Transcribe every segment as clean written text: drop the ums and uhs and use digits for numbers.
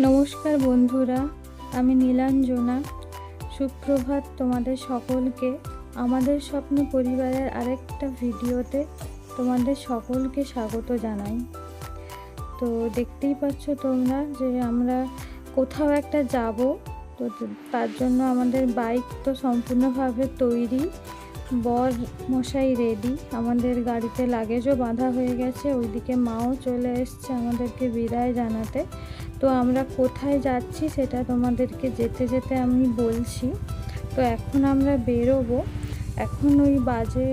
নমস্কার বন্ধুরা, আমি নীলাঞ্জনা। সুপ্রভাত তোমাদের সকলকে। আমাদের স্বপ্ন পরিবারের আরেকটা ভিডিওতে তোমাদের সকলকে স্বাগত জানাই। তো দেখতেই পাচ্ছ তোমরা যে আমরা কোথাও একটা যাব, তো তার জন্য আমাদের বাইক তো সম্পূর্ণভাবে তৈরি, বর মশাই রেডি, আমাদের গাড়িতে লাগেজও বাঁধা হয়ে গেছে, ওইদিকে মাও চলে এসছে আমাদেরকে বিদায় জানাতে। তো আমরা কোথায় যাচ্ছি সেটা তোমাদেরকে যেতে যেতে আমি বলছি। তো এখন আমরা বেরোবো, এখন ওই বাজে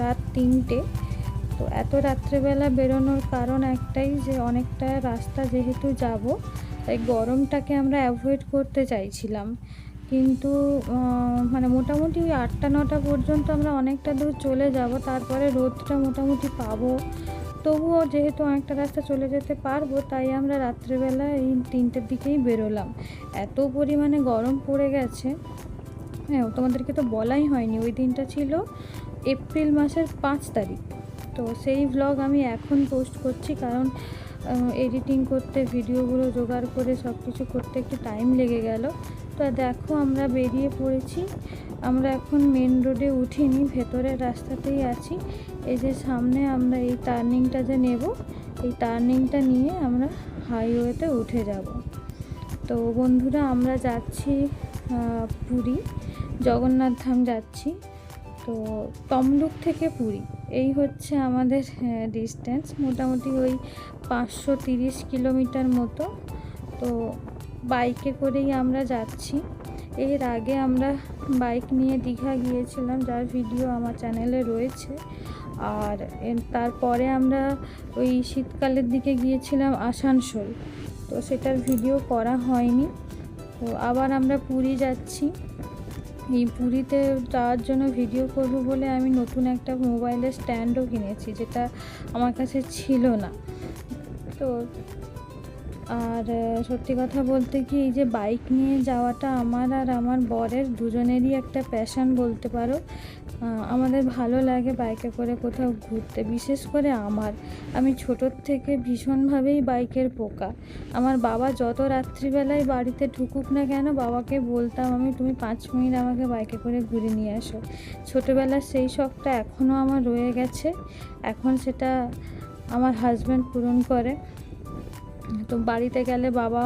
রাত 3টে। তো এত রাত্রেবেলা বেরোনোর কারণ একটাই, যে অনেকটা রাস্তা যেহেতু যাব, তাই গরমটাকে আমরা অ্যাভয়েড করতে চাইছিলাম। কিন্তু মানে মোটামুটি 8টা-9টা পর্যন্ত আমরা অনেকটা দূর চলে যাব, তারপরে রোদটা মোটামুটি পাবো। তবুও যেহেতু অনেকটা রাস্তা চলে যেতে পারবো, তাই আমরা রাত্রেবেলা এই 3টের দিকেই বেরোলাম। এত পরিমাণে গরম পড়ে গেছে, হ্যাঁ তোমাদেরকে তো বলাই হয়নি, ওই দিনটা ছিল এপ্রিল মাসের 5 তারিখ। তো সেই ভ্লগ আমি এখন পোস্ট করছি, কারণ এডিটিং করতে, ভিডিওগুলো জোগাড় করে সব কিছু করতে একটু টাইম লেগে গেল। তো দেখো আমরা বেরিয়ে পড়েছি। আমরা এখন মেন রোডে উঠিনি, ভেতরের রাস্তাতেই আছি। এই যে সামনে আমরা এই টার্নিংটা যে নেব, এই টার্নিংটা নিয়ে আমরা হাইওয়েতে উঠে যাব। তো বন্ধুরা, আমরা যাচ্ছি পুরী, জগন্নাথ ধাম যাচ্ছি। তো তমলুক থেকে পুরী এই হচ্ছে আমাদের ডিস্টেন্স, মোটামুটি ওই 530 কিলোমিটার মতো। তো বাইকে করেই আমরা যাচ্ছি। এর আগে আমরা বাইক নিয়ে দীঘা গিয়েছিলাম, যার ভিডিও আমার চ্যানেলে রয়েছে। আর তারপরে আমরা ওই শীতকালের দিকে গিয়েছিলাম আসানসোল, তো সেটার ভিডিও করা হয়নি। তো আবার আমরা পুরী যাচ্ছি। এই পুরীতে যাওয়ার জন্য ভিডিও করব বলে আমি নতুন একটা মোবাইলের স্ট্যান্ডও কিনেছি, যেটা আমার কাছে ছিল না। তো আর সত্যি কথা বলতে কি, এই যে বাইক নিয়ে যাওয়াটা আমার আর আমার বরের দুজনেরই একটা প্যাশন বলতে পারো। আমাদের ভালো লাগে বাইকে করে কোথাও ঘুরতে, বিশেষ করে আমি ছোটোর থেকে ভীষণভাবেই বাইকের পোকা। আমার বাবা যত রাত্রিবেলায় বাড়িতে ঢুকুক না কেন, বাবাকে বলতাম আমি, তুমি 5 মিনিট আমাকে বাইকে করে ঘুরে নিয়ে আসো। ছোটোবেলার সেই শখটা এখনও আমার রয়ে গেছে, এখন সেটা আমার হাজব্যান্ড পূরণ করে। তো বাড়িতে গেলে বাবা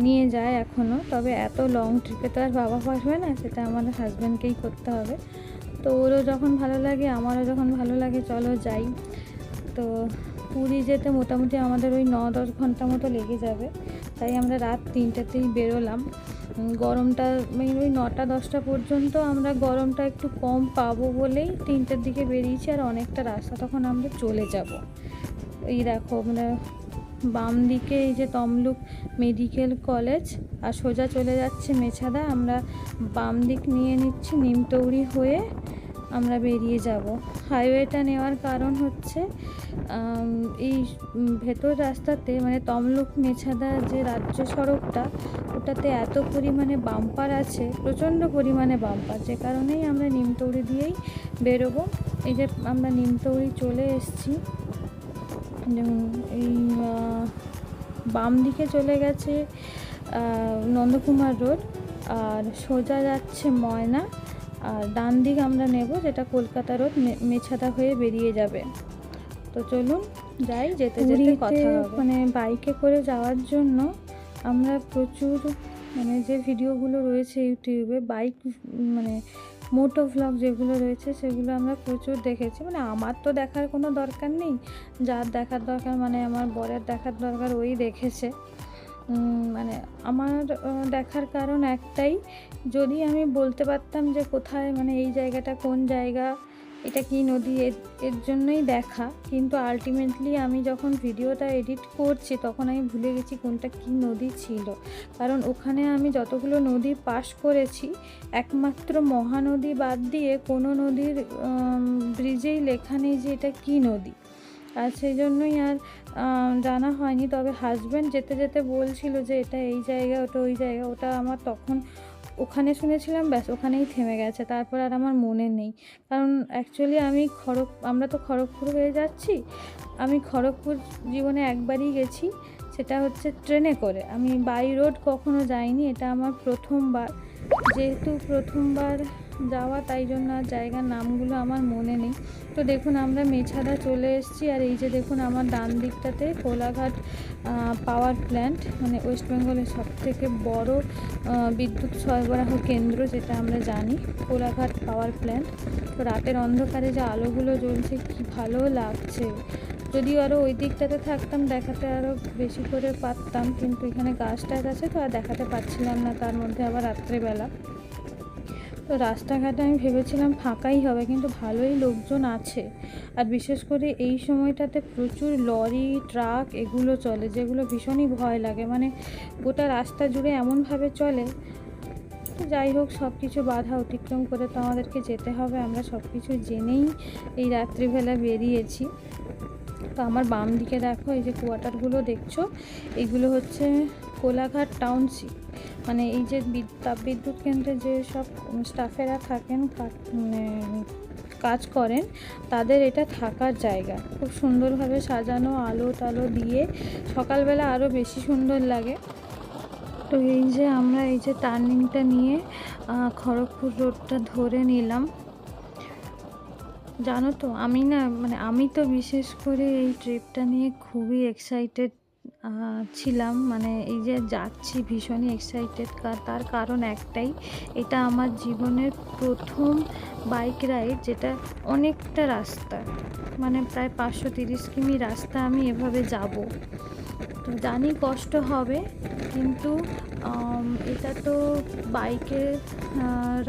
নিয়ে যায় এখনও, তবে এত লং ট্রিপে তো আর বাবা পারবে না, সেটা আমার হাজব্যান্ডকেই করতে হবে। তো ওরও যখন ভালো লাগে, আমারও যখন ভালো লাগে, চলো যাই। তো পুরী যেতে মোটামুটি আমাদের ওই 9-10 ঘন্টা মতো লেগে যাবে, তাই আমরা রাত 3টাতেই বেরোলাম। গরমটা মানে ওই 9টা-10টা পর্যন্ত আমরা গরমটা একটু কম পাবো বলেই 3টের দিকে বেরিয়েছি, আর অনেকটা রাস্তা তখন আমরা চলে যাব। এই দেখো আমরা বাম দিকে এই যে তমলুক মেডিকেল কলেজ, আর সোজা চলে যাচ্ছে মেছাদা। আমরা বাম দিক নিয়ে নিচ্ছি, নিমতৌড়ি হয়ে আমরা বেরিয়ে যাব। হাইওয়েটা নেওয়ার কারণ হচ্ছে এই ভেতর রাস্তাতে, মানে তমলুক মেছাদা যে রাজ্য সড়কটা, ওটাতে এত পরিমাণে বাম্পার আছে, প্রচণ্ড পরিমাণে বাম্পার, যে কারণেই আমরা নিমতৌড়ি দিয়েই বেরোবো। এই যে আমরা নিমতৌড়ি চলে এসেছি, যেমন এই বাম দিকে চলে গেছে নন্দকুমার রোড, আর সোজা যাচ্ছে ময়না, আর ডান দিক আমরা নেব যেটা কলকাতা রোড, মেছাদা হয়ে বেরিয়ে যাবে। তো চলুন যাই, যেতে যেতে কথা হবে। মানে বাইকে করে যাওয়ার জন্য আমরা প্রচুর, মানে যে ভিডিওগুলো রয়েছে ইউটিউবে বাইক, মানে মোটো ভ্লগ যেগুলো রয়েছে, সেগুলো আমরা প্রচুর দেখেছি। মানে আমার তো দেখার কোনো দরকার নেই, যার দেখার দরকার, মানে আমার বরের দেখার দরকার, ওই দেখেছে। মানে আমার দেখার কারণ একটাই, যদি আমি বলতে পারতাম যে কোথায়, মানে এই জায়গাটা কোন জায়গা, এটা কি নদী, এর জন্যই দেখা। কিন্তু আলটিমেটলি আমি যখন ভিডিওটা এডিট করছি, তখন আমি ভুলে গেছি কোনটা কি নদী ছিল। কারণ ওখানে আমি যতগুলো নদী পাস করেছি, একমাত্র মহানদী বাদ দিয়ে কোনো নদীর ব্রিজেই লেখা নেই যে এটা কি নদী, আর সেই জন্যই আর জানা হয়নি। তবে হাজব্যান্ড যেতে যেতে বলছিল যে এটা এই জায়গা, ওটা ওই জায়গা, ওটা আমার তখন ওখানে শুনেছিলাম, ব্যাস ওখানেই থেমে গেছে, তারপর আর আমার মনে নেই। কারণ অ্যাকচুয়ালি আমরা তো খড়গপুর হয়ে যাচ্ছি, আমি খড়গপুর জীবনে একবারই গেছি, সেটা হচ্ছে ট্রেনে করে। আমি বাই রোড কখনো যাইনি, এটা আমার প্রথমবার। যেহেতু প্রথমবার যাওয়া, তাই জন্য আর জায়গার নামগুলো আমার মনে নেই। তো দেখুন আমরা মেছাদা চলে এসেছি, আর এই যে দেখুন আমার ডান দিকটাতে কোলাঘাট পাওয়ার প্ল্যান্ট, মানে ওয়েস্ট বেঙ্গলের সবথেকে বড় বিদ্যুৎ সরবরাহ কেন্দ্র, যেটা আমরা জানি কোলাঘাট পাওয়ার প্ল্যান্ট। তো রাতের অন্ধকারে যে আলোগুলো জ্বলছে কি ভালো লাগছে। যদিও আরও ওই দিকটাতে থাকতাম দেখাতে আরও বেশি করে পারতাম, কিন্তু এখানে গাছটাছ আছে তো আর দেখাতে পারছিলাম না, তার মধ্যে আবার রাত্রেবেলা। তো রাস্তাঘাটে আমি ভেবেছিলাম ফাঁকাই হবে, কিন্তু ভালোই লোকজন আছে। আর বিশেষ করে এই সময়টাতে প্রচুর লরি ট্রাক এগুলো চলে, যেগুলো ভীষণই ভয় লাগে, মানে গোটা রাস্তা জুড়ে এমনভাবে চলে। তো যাই হোক, সব কিছু বাধা অতিক্রম করে তো আমাদেরকে যেতে হবে। আমরা সব কিছু জেনেই এই রাত্রিবেলা বেরিয়েছি। তো আমার বাম দিকে দেখো এই যে কোয়ার্টারগুলো দেখছো, এগুলো হচ্ছে কোলাঘাট টাউনশিপ, মানে এই যে তাপবিদ্যুৎ কেন্দ্রে যে সব স্টাফেরা থাকেন, কাজ করেন, তাদের এটা থাকার জায়গা। খুব সুন্দরভাবে সাজানো, আলো টালো দিয়ে সকালবেলা আরও বেশি সুন্দর লাগে। তো এই যে আমরা এই যে টার্নিংটা নিয়ে খড়গপুর রোডটা ধরে নিলাম। জানো তো আমি তো বিশেষ করে এই ট্রিপটা নিয়ে খুবই এক্সাইটেড ছিলাম। মানে এই যে যাচ্ছি ভীষণই এক্সাইটেড, তার কারণ একটাই, এটা আমার জীবনের প্রথম বাইক রাইড, যেটা অনেকটা রাস্তা, মানে প্রায় 530 কিমি রাস্তা আমি এভাবে যাব। তো জানি কষ্ট হবে, কিন্তু এটা তো বাইকের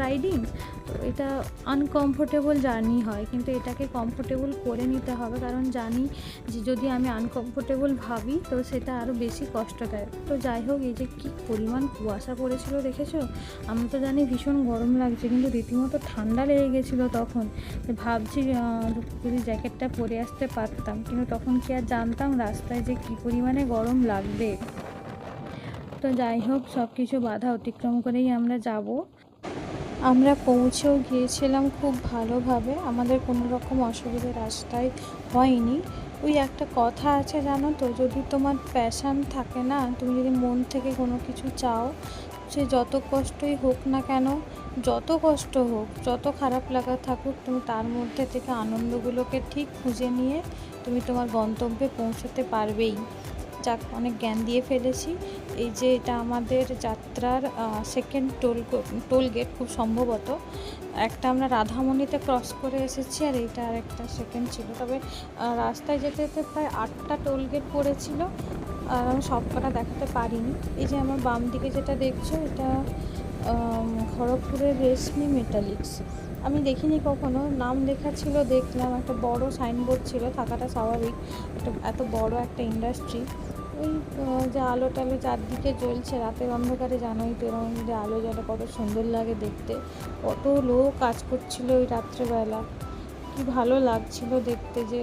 রাইডিং, তো এটা আনকমফোর্টেবল জার্নি হয়, কিন্তু এটাকে কমফোর্টেবল করে নিতে হবে, কারণ জানি যে যদি আমি আনকমফোর্টেবল ভাবি তো সেটা আরও বেশি কষ্টদায়ক। তো যাই হোক, এই যে কী পরিমাণ কুয়াশা পড়েছিল দেখেছো। আমি তো জানি ভীষণ গরম লাগছে, কিন্তু রীতিমতো ঠান্ডা লেগে গেছিলো তখন। ভাবছি যদি জ্যাকেটটা পরে আসতে পারতাম, কিন্তু তখন কি আর জানতাম রাস্তায় যে কী পরিমাণে গরম লাগবে। তো যাই হোক, সব কিছু বাধা অতিক্রম করেই আমরা যাব। আমরা পৌঁছেও গিয়েছিলাম খুব ভালোভাবে, আমাদের কোনো রকম অসুবিধা রাস্তায় হয়নি। ওই একটা কথা আছে জানো তো, যদি তোমার প্যাশান থাকে না, তুমি যদি মন থেকে কোনো কিছু চাও, সে যত কষ্টই হোক না কেন, যত কষ্ট হোক, যত খারাপ লাগা থাকুক, তুমি তার মধ্যে থেকে আনন্দগুলোকে ঠিক খুঁজে নিয়ে তুমি তোমার গন্তব্যে পৌঁছতে পারবেই। যাক, অনেক জ্ঞান দিয়ে ফেলেছি। এই যে এটা আমাদের যাত্রার সেকেন্ড টোল গেট খুব সম্ভবত। একটা আমরা রাধামণিতে ক্রস করে এসেছি, আর এইটা আর একটা সেকেন্ড ছিল। তবে রাস্তায় যেতে যেতে প্রায় 8টা টোল গেট পড়েছিল, আর আমি সবকটা দেখাতে পারিনি। এই যে আমার বাম দিকে যেটা দেখছো, এটা খড়গপুরের রেশমি মেটালিক্স। আমি দেখিনি কখনো, নাম লেখা ছিল, দেখলাম একটা বড় সাইনবোর্ড ছিল, থাকাটা স্বাভাবিক, এত বড় একটা ইন্ডাস্ট্রি। ওই যে আলো টালো চারদিকে জ্বলছে রাতের অন্ধকারে, জানোই তো এরকম যদি আলো জ্বলে কত সুন্দর লাগে দেখতে। কত লোক কাজ করছিল ওই রাত্রেবেলা, কি ভালো লাগছিল দেখতে। যে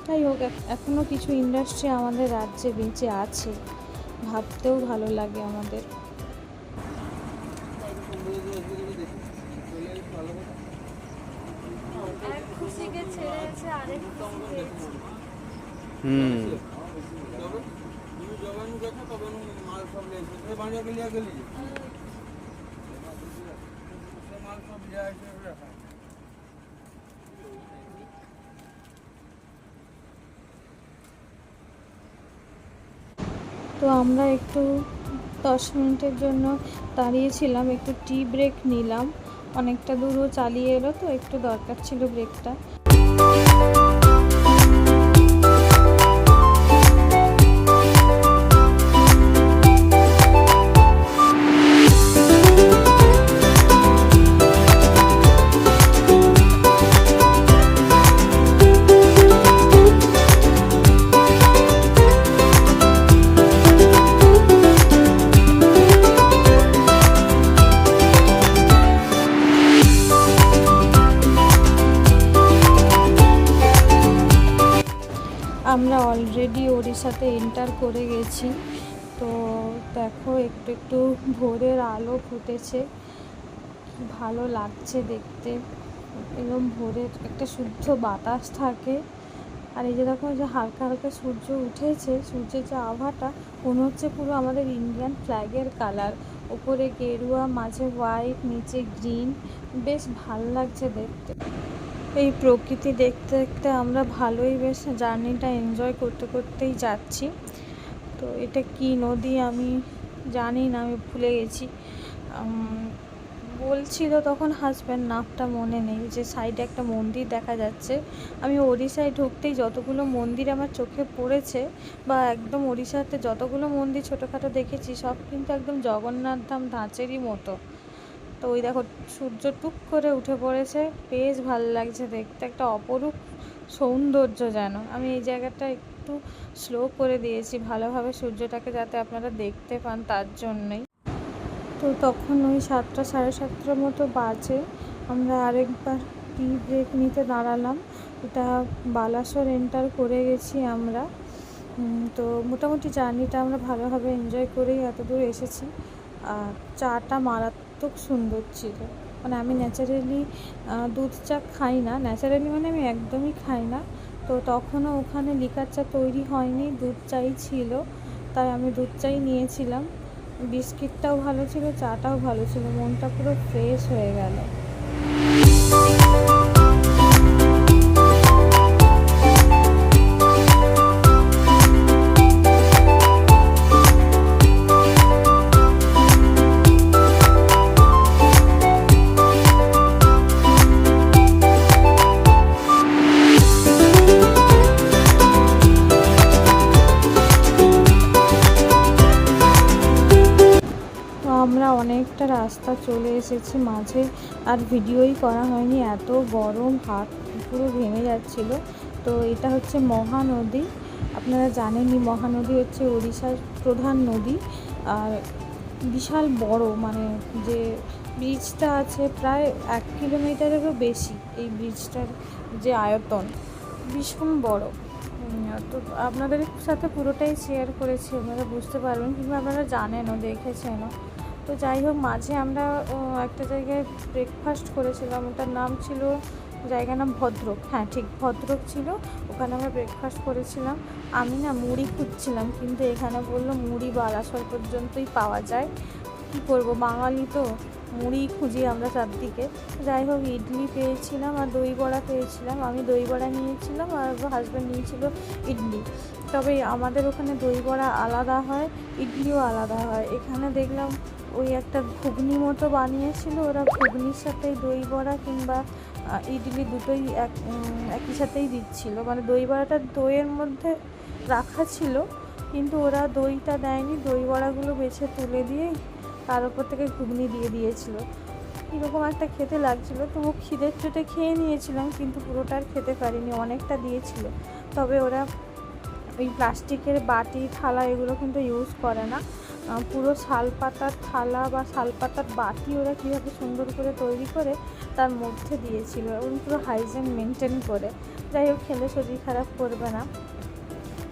যাই হোক, এখনও কিছু ইন্ডাস্ট্রি আমাদের রাজ্যে বেঁচে আছে, ভাবতেও ভালো লাগে আমাদের। খুশিকে ছেড়ে আছে আরেক খুশি পেয়েছি। তো আমরা একটু 10 মিনিটের জন্য দাঁড়িয়েছিলাম, একটু টি ব্রেক নিলাম। অনেকটা দূরও চালিয়ে এলো, তো একটু দরকার ছিল ব্রেকটা। আমরা অলরেডি ওড়িশাতে এন্টার করে গেছি। তো দেখো, একটু একটু ভোরের আলো ফুটেছে, কি ভালো লাগছে দেখতে। এরকম ভোরের একটা শুদ্ধ বাতাস থাকে, আর এই যে দেখো যে হালকা হালকা সূর্য উঠেছে, সূর্যের যে আভাটা মনে হচ্ছে পুরো আমাদের ইন্ডিয়ান ফ্ল্যাগের কালার, উপরে গেরুয়া, মাঝে হোয়াইট, নিচে গ্রিন, বেশ ভাল লাগছে দেখতে। এই প্রকৃতি দেখতে দেখতে আমরা ভালোই বেশ জার্নিটা এনজয় করতে করতেই যাচ্ছি। তো এটা কি নদী আমি জানি না, আমি ভুলে গেছি। বলছিল তখন হাজব্যান্ড, নামটা মনে নেই, যে সাইডে একটা মন্দির দেখা যাচ্ছে। আমি ওড়িশায় ঢুকতেই যতগুলো মন্দির আমার চোখে পড়েছে, বা একদম ওড়িশাতে যতগুলো মন্দির ছোটোখাটো দেখেছি, সব কিন্তু একদম জগন্নাথ ধাম ধাঁচেরই মতো। তো ওই দেখো সূর্য টুক করে উঠে পড়েছে, বেশ ভালো লাগছে দেখতে, একটা অপরূপ সৌন্দর্য যেন। আমি এই জায়গাটা একটু স্লো করে দিয়েছি ভালোভাবে সূর্যটাকে যাতে আপনারা দেখতে পান, তার জন্যই। তো তখন ওই 7টা সাড়ে 7টার মতো বাজে, আমরা আরেকবার টি ব্রেক নিতে দাঁড়ালাম। এটা বালাসোর এন্টার করে গেছি আমরা। তো মোটামুটি জার্নিটা আমরা ভালোভাবে এনজয় করেই এতদূর এসেছি। আর চাটা মারাত্মক সুন্দর ছিল। মানে আমি ন্যাচারালি দুধ চা খাই না, ন্যাচারালি মানে আমি একদমই খাই না। তো তখনও ওখানে লিকার চা তৈরি হয়নি, দুধ চাই ছিল, তাই আমি দুধ চাই নিয়েছিলাম। বিস্কিটটাও ভালো ছিল, চাটাও ভালো ছিল, মনটা পুরো ফ্রেশ হয়ে গেল। আমরা অনেকটা রাস্তা চলে এসেছি মাঝে, আর ভিডিওই করা হয়নি, এত গরম, হাত পুরো ভেঙে যাচ্ছিল। তো এটা হচ্ছে মহানদী। আপনারা জানেনই মহানদী হচ্ছে ওড়িশার প্রধান নদী, আর বিশাল বড়, মানে যে ব্রিজটা আছে প্রায় 1 কিলোমিটারেরও বেশি। এই ব্রিজটার যে আয়তন ভীষণ বড়। তো আপনাদের সাথে পুরোটাই শেয়ার করেছি, আপনারা বুঝতে পারবেন, কিংবা আপনারা জানেনও, দেখেছেনও। তো যাই হোক, মাঝে আমরা একটা জায়গায় ব্রেকফাস্ট করেছিলাম, ওটার নাম ছিল, জায়গার নাম ভদ্রক, হ্যাঁ ঠিক ভদ্রক ছিল। ওখানে আমরা ব্রেকফাস্ট করেছিলাম। আমি না মুড়ি খুঁজছিলাম, কিন্তু এখানে বললো মুড়ি বালাসর পর্যন্তই পাওয়া যায়। কী করবো, বাঙালি তো, মুড়ি খুঁজি আমরা চারদিকে। যাই হোক, ইডলি পেয়েছিলাম আর দই বড়া পেয়েছিলাম। আমি দই বড়া নিয়েছিলাম আর হাজব্যান্ড নিয়েছিল ইডলি। তবে আমাদের ওখানে দই বড়া আলাদা হয়, ইডলিও আলাদা হয়। এখানে দেখলাম ওই একটা ঘুগনি মতো বানিয়েছিল ওরা, ঘুগনির সাথে দই বড়া কিংবা ইডলি দুটোই একই সাথেই দিচ্ছিল। মানে দই বড়াটা দইয়ের মধ্যে রাখা ছিল, কিন্তু ওরা দইটা দেয়নি, দই বড়াগুলো বেছে তুলে দিয়েই তার উপর থেকে ঘুগনি দিয়ে দিয়েছিল। কীরকম একটা খেতে লাগছিলো, তবু খিদের চোটে খেয়ে নিয়েছিলাম, কিন্তু পুরোটা আর খেতে পারিনি, অনেকটা দিয়েছিল। তবে ওরা ওই প্লাস্টিকের বাটি থালা এগুলো কিন্তু ইউজ করে না, পুরো শালপাতার থালা বা শালপাতার বাটি ওরা কীভাবে সুন্দর করে তৈরি করে তার মধ্যে দিয়েছিল, এবং পুরো হাইজিন মেনটেন করে। যাই হোক, খেলে শরীর খারাপ করবে না।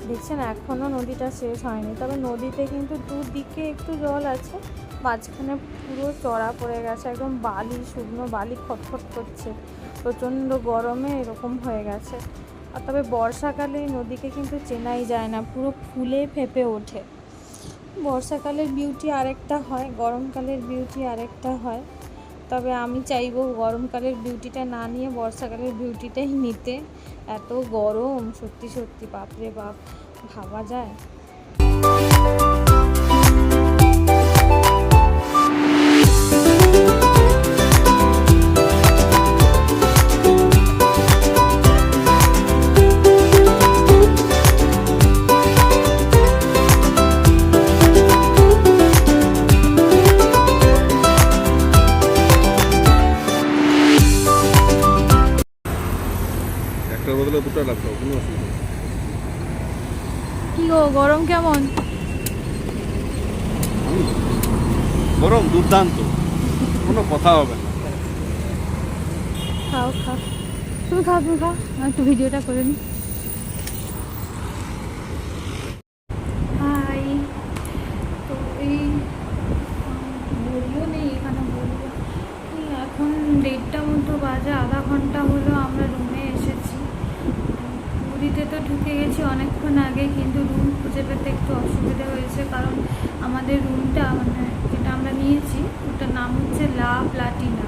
দেখছেন এখনও নদীটা শেষ হয়নি, তবে নদীতে কিন্তু দুদিকে একটু জল আছে, মাঝখানে পুরো চড়া পড়ে গেছে, একদম বালি, শুকনো বালি খটখট করছে, প্রচণ্ড গরমে এরকম হয়ে গেছে। আর তবে বর্ষাকালে এই নদীকে কিন্তু চেনাই যায় না, পুরো ফুলে ফেঁপে ওঠে। বর্ষাকালের বিউটি আরেকটা হয়, গরমকালের বিউটি আরেকটা হয়। তবে আমি চাইবো গরমকালের বিউটিটা না নিয়ে বর্ষাকালের বিউটিটাই নিতে। এত গরম, সত্যি সত্যি বাপরে বাপ, ভাবা যায়? একটার বদলে দুটো লাগতো, কোনো অসুবিধা নেই। কি গো, গরম কেমন? গরম দুর্দান্ত, কোনো কথা হবে না। খাও খাও, তুমি খাও, তুমি খাও, আমি একটু ভিডিওটা করে নিই। হাই, তো এই বলবো নেই এখানে, বলবো এখন 1:30 মতো বাজে, আধা ঘন্টা হলো আমরা রুমে এসেছি। পুরীতে তো ঢুকে গেছি অনেকক্ষণ আগে, কিন্তু রুম খুঁজে পেতে একটু অসুবিধা হয়েছে, কারণ আমাদের রুমটা মানে যেটা আমরা নিয়েছি ওটার নাম হচ্ছে লা প্লাটিনা।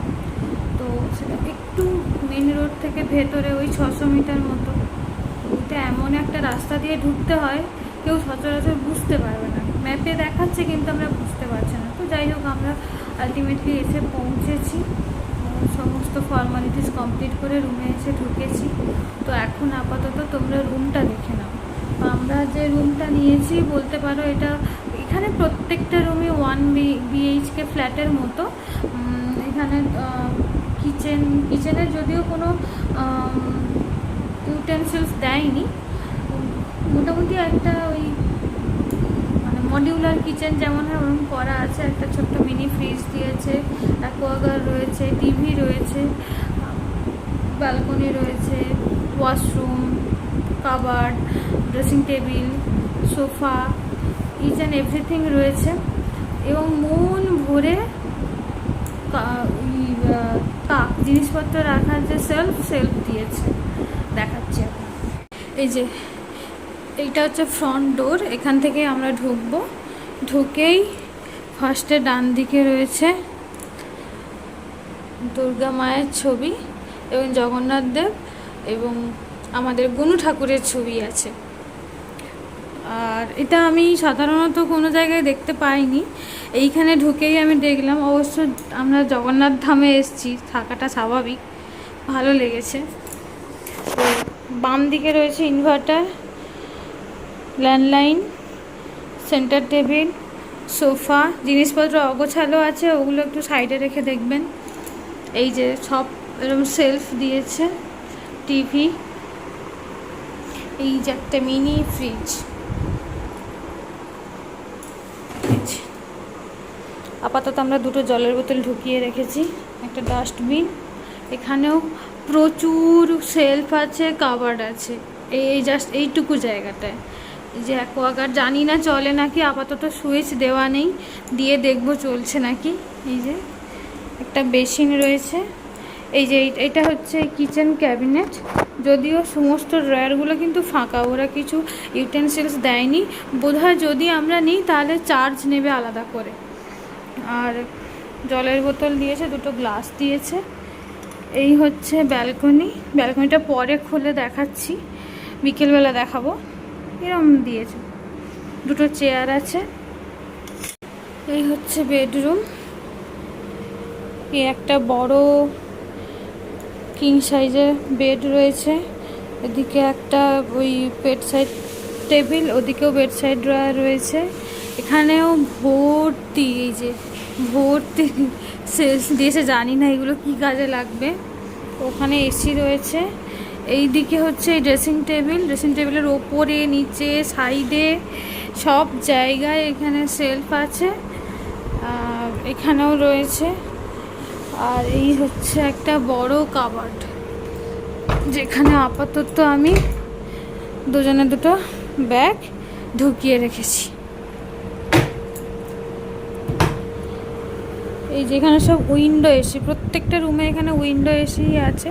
তো সেটা একটু মেন রোড থেকে ভেতরে ওই 600 মিটার মতো। ওটা এমন একটা রাস্তা দিয়ে ঢুকতে হয়, কেউ সচরাচর বুঝতে পারবে না। ম্যাপে দেখাচ্ছে কিন্তু আমরা বুঝতে পারছি না। তো যাই হোক, আমরা আলটিমেটলি এসে পৌঁছেছি, সমস্ত ফর্মালিটিস কমপ্লিট করে রুমে এসে ঢুকেছি। তো এখন আপাতত তোমরা রুমটা দেখে নাও। আমরা যে রুমটা নিয়েছি বলতে পারো এটা, এখানে প্রত্যেকটা রুমই 1 BHK ফ্ল্যাটের মতো। এখানে কিচেনের যদিও কোনো ইউটেন্সিলস দেয়নি, মোটামুটি একটা ওই মানে মডিউলার কিচেন যেমন হয় ওরকম করা আছে। একটা ছোট্ট মিনি ফ্রিজ দিয়েছে, অ্যাকোয়াগার্ড রয়েছে, টিভি রয়েছে, ব্যালকনি রয়েছে, washroom, cupboard, dressing table, sofa, each and everything রয়েছে। এবং মন ভরে তাক জিনিসপত্র রাখার যে সেলফ দিয়েছে, দেখাচ্ছি আপনার। এই যে এইটা হচ্ছে ফ্রন্ট ডোর, এখান থেকে আমরা ঢুকবো। ঢুকেই ফার্স্টে ডান দিকে রয়েছে দুর্গা মায়ের ছবি এবং জগন্নাথ দেব এবং আমাদের গনু ঠাকুরের ছবি আছে। আর এটা আমি সাধারণত কোনো জায়গায় দেখতে পাইনি, এইখানে ঢুকেই আমি দেখলাম। অবশ্য আমরা জগন্নাথ ধামে এসেছি, থাকাটা স্বাভাবিক, ভালো লেগেছে। তো বাম দিকে রয়েছে inverter, landline, centre table, sofa, জিনিসপত্র অগোছালো আছে, ওগুলো একটু সাইডে রেখে দেখবেন। এই যে সব এরকম সেলফ দিয়েছে, টিভি, এই যে একটা মিনি ফ্রিজ। আপাতত আমরা দুটো জলের বোতল ঢুকিয়ে রেখেছি, একটা ডাস্টবিন। এখানেও প্রচুর সেলফ আছে, কাবার্ড আছে, এই জাস্ট এইটুকু জায়গাটায়। এই যে অ্যাকোয়াগার্ড জানি না চলে নাকি, আপাতত সুইচ দেওয়া নেই, দিয়ে দেখবো চলছে নাকি। এই যে একটা বেসিন রয়েছে। এই যে এটা হচ্ছে কিচেন ক্যাবিনেট, যদিও সমস্ত ড্রয়ারগুলো কিন্তু ফাঁকা, ওরা কিছু ইউটেন্সিলস দেয়নি বোধহয়। যদি আমরা নিই তাহলে চার্জ নেবে আলাদা করে। আর জলের বোতল দিয়েছে, দুটো গ্লাস দিয়েছে। এই হচ্ছে ব্যালকনিটা পরে খুলে দেখাচ্ছি, বিকেলবেলা দেখাবো। এরকম দিয়েছে, দুটো চেয়ার আছে। এই হচ্ছে বেডরুম, এই একটা বড় কিং সাইজের বেড রয়েছে। এদিকে একটা ওই বেড সাইড টেবিল, ওদিকেও বেড সাইড ড্রয়ার রয়েছে। এখানেও ভর্তি, এই যে ভর্তি সেলস দিয়েছে, জানি না এগুলো কী কাজে লাগবে। ওখানে এসি রয়েছে। এই দিকে হচ্ছে এই ড্রেসিং টেবিলের ওপরে, নিচে, সাইডে সব জায়গায় এখানে সেলফ আছে, আর এখানেও রয়েছে। আর এই হচ্ছে একটা বড় কাবার্ড, যেখানে আপাতত আমি দুজনে দুটো ব্যাগ ঢুকিয়ে রেখেছি। এই যেখানে সব উইন্ডো এসি, প্রত্যেকটা রুমে এখানে উইন্ডো এসি আছে।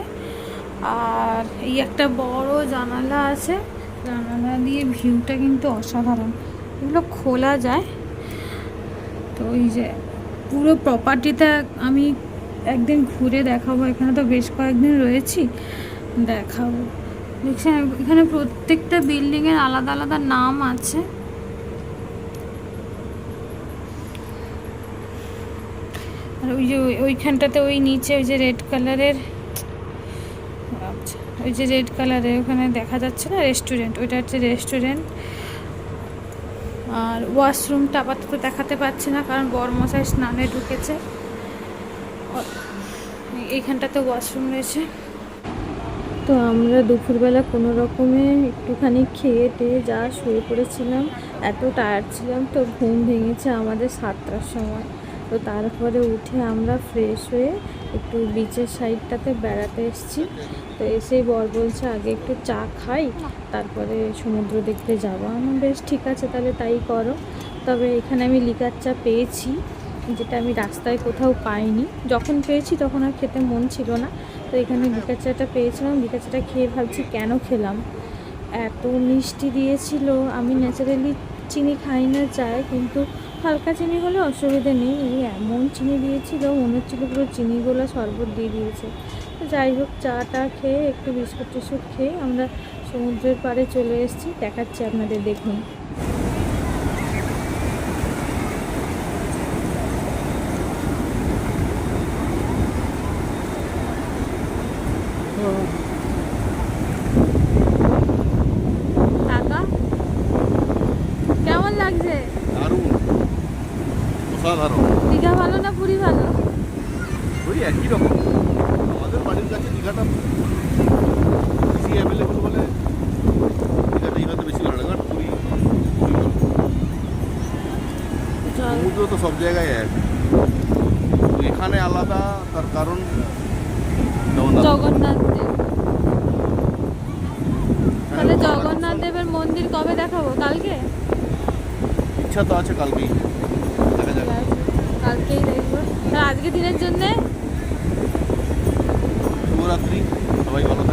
আর এই একটা বড় জানালা আছে, জানালা দিয়ে ভিউটা কিন্তু অসাধারণ, এগুলো খোলা যায়। তো এই যে পুরো প্রপার্টিটা আমি একদিন ঘুরে দেখাবো, এখানে তো বেশ কয়েকদিন রয়েছি, দেখাবো। দেখছেন এখানে প্রত্যেকটা বিল্ডিংয়ের আলাদা আলাদা নাম আছে। আর ওই যে ওইখানটাতে ওই নিচে ওই যে রেড কালারের, আচ্ছা ওই যে রেড কালারের ওখানে দেখা যাচ্ছে না রেস্টুরেন্ট, ওইটা হচ্ছে রেস্টুরেন্ট। আর ওয়াশরুমটা আপাতত দেখাতে পাচ্ছি না, কারণ বড়মশাই স্নানে ঢুকেছে। এইখানটাতে ওয়াশরুম রয়েছে। তো আমরা দুপুরবেলা কোনো রকমে একটুখানি খেয়ে টেয়ে যা শুয়ে পড়েছিলাম, এত টায়ার্ড ছিলাম, তো ঘুম ভেঙেছে আমাদের 7টার সময়। তো তারপরে উঠে আমরা ফ্রেশ হয়ে একটু বিচের সাইডটাতে বেড়াতে এসেছি। তো এসেই বর বলছে আগে একটু চা খাই, তারপরে সমুদ্র দেখতে যাবো। আমার বেশ ঠিক আছে, তাহলে তাই করো। তবে এখানে আমি লিকার চা পেয়েছি, যেটা আমি রাস্তায় কোথাও পাইনি। যখন পেয়েছি তখন আর খেতে মন ছিল না, তো এখানে লিকার চাটা পেয়েছিলাম। লিকার চাটা খেয়ে ভাবছি কেন খেলাম, এত মিষ্টি দিয়েছিল। আমি ন্যাচারালি চিনি খাই না চায়, কিন্তু হালকা চিনি হলে অসুবিধা নেই। এই এমন চিনি দিয়েছিল, মনে হচ্ছিল পুরো চিনিগুলো শরবত দিয়ে দিয়েছে। তো যাই হোক, চাটা খেয়ে একটু বিস্কুট টিস্কুট খেয়ে আমরা সমুদ্রের পাড়ে চলে এসেছি। দেখাচ্ছি আপনাদের, দেখুন। কাকা, কেমন লাগছে? দারুণ, অসাধারণ। দীঘা ভালো না পুরী ভালো? ওই একই রকম। আমাদের বাড়ির কাছে দীঘাটা বেশি অ্যাভেলেবল বলে দীঘাটাই হয়তো বেশি ভালো লাগে। আর পুরী পুরী ভালো। সমুদ্র তো সব জায়গায় এক, তো এখানে আলাদা, তার কারণ জগন্নাথ দেব। তাহলে জগন্নাথ দেবের মন্দির কবে দেখাবো? কালকে? ইচ্ছা তো আছে কালকেই, দেখা যাক। কালকেই দেখবো। আর আজকে দিনের জন্যে শুভরাত্রি, সবাই ভালো